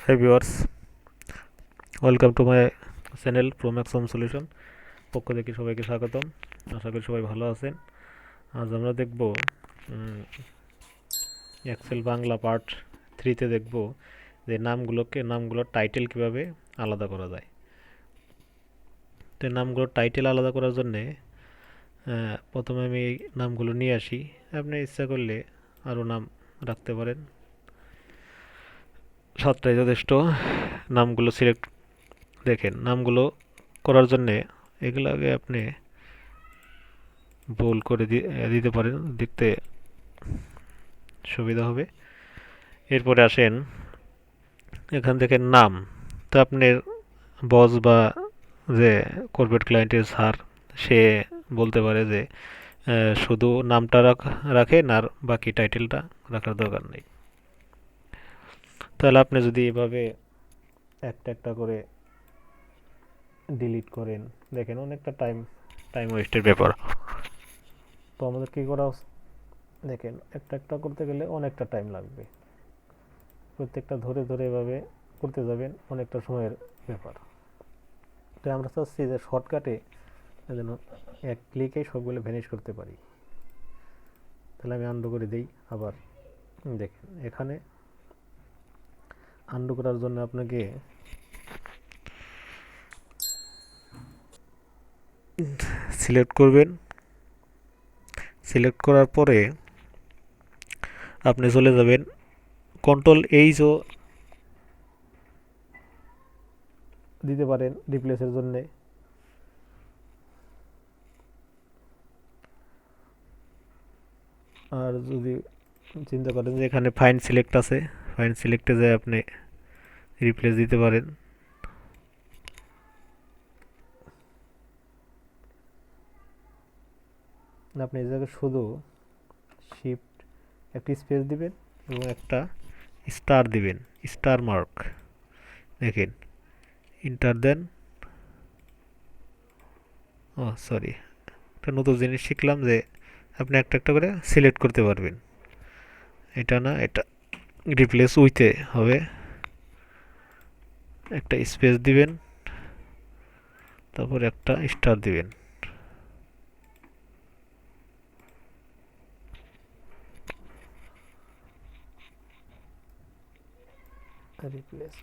Hi viewers, welcome to my channel Promax Home Solution। পক্ষ থেকে সবাইকে স্বাগতম। আশা করি সবাই ভালো আছেন। আজ আমরা দেখব এক্সেল বাংলা পার্ট 3 তে দেখব যে নামগুলোর টাইটেল কিভাবে আলাদা করা যায়। তো নামগুলোর টাইটেল আলাদা করার জন্য প্রথমে আমি এই নামগুলো নিয়ে আসি। আপনি ইচ্ছা করলে আরও নাম রাখতে পারেন, 7টাই যথেষ্ট। নামগুলো সিলেক্ট দেখেন, নামগুলো করার জন্যে এগুলো আগে আপনি বোল্ড করে দিতে পারেন, দেখতে সুবিধা হবে। এরপরে আসেন এখান থেকে নাম। তো আপনার বস বা যে কর্পোরেট ক্লায়েন্টের স্যার, সে বলতে পারে যে শুধু নামটা রাখেন আর বাকি টাইটেলটা রাখার দরকার নেই। তাহলে আপনি যদি এভাবে একটা একটা করে ডিলিট করেন, দেখেন অনেকটা টাইম ওয়েস্টের ব্যাপার। তো আমাদের কী করা দেখেন, একটা একটা করতে গেলে অনেকটা টাইম লাগবে। প্রত্যেকটা ধরে ধরে এভাবে করতে যাবেন, অনেকটা সময়ের ব্যাপার। তো আমরা চাচ্ছি যে শর্টকাটে যেন এক ক্লিকে সবগুলো ভ্যানিশ করতে পারি। তাহলে আমি আন্ডু করে দিই। আবার দেখেন, এখানে আন্ডু করার জন্য আপনাকে সিলেক্ট করবেন। সিলেক্ট করার পরে আপনি চলে যাবেন কন্ট্রোল এইচও দিতে পারেন রিপ্লেসের জন্য। আর যদি চিন্তা করেন যে এখানে ফাইন সিলেক্ট আছে, ফাইন সিলেক্টে যায় আপনি রিপ্লেস দিতে পারেন। আপনি এই জায়গায় শুধু শিফট একটি স্পেস দিবেন এবং একটা স্টার দিবেন, স্টার মার্ক। দেখেন, ইন্টার দেন। ও সরি, একটা নতুন জিনিস শিখলাম যে আপনি একটা একটা করে সিলেক্ট করতে পারবেন। এটা না, এটা রিপ্লেস উইথে হবে। একটা স্পেস দিবেন, তারপর একটা স্টার দিবেন। রিপ্লেস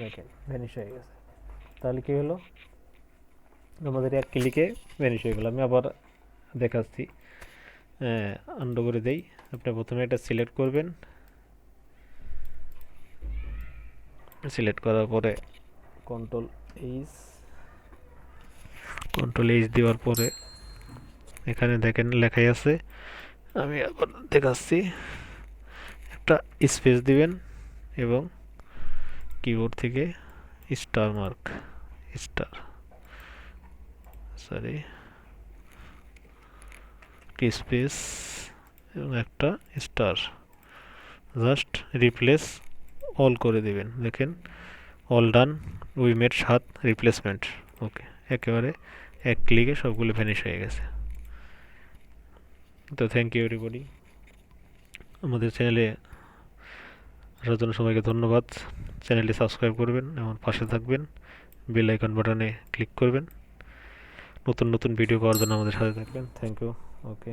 দেখেন ভ্যানিশ হয়ে গেছে। তাহলে কি হলো, আমাদের এক ক্লিকে ভ্যানিশ হয়ে গেল। আমি আবার দেখাচ্ছি, আন্ডু করে দেই। আপনি প্রথমে এটা সিলেক্ট করবেন। সিলেক্ট করার পরে কন্ট্রোল এইচ দেওয়ার পরে এখানে দেখেন লেখাই আছে। আমি আবার দেখাচ্ছি, একটা স্পেস দিবেন এবং কিবোর্ড থেকে star mark, star sorry space এবং একটা স্টার, জাস্ট রিপ্লেস অল করে দিবেন। দেখেন, all done, we made 7 replacement. Okay, একেবারে এক ক্লিকে সবগুলো ভ্যানিশ হয়ে গেছে। তো থ্যাংক ইউ এভরিবডি। আমাদের চ্যানেলে আসার জন্য সবাইকে ধন্যবাদ। চ্যানেলটি সাবস্ক্রাইব করবেন এবং পাশে থাকবেন, বেল আইকন বাটনে ক্লিক করবেন। নতুন নতুন ভিডিও পাওয়ার জন্য আমাদের সাথে থাকবেন। Thank you. ওকে।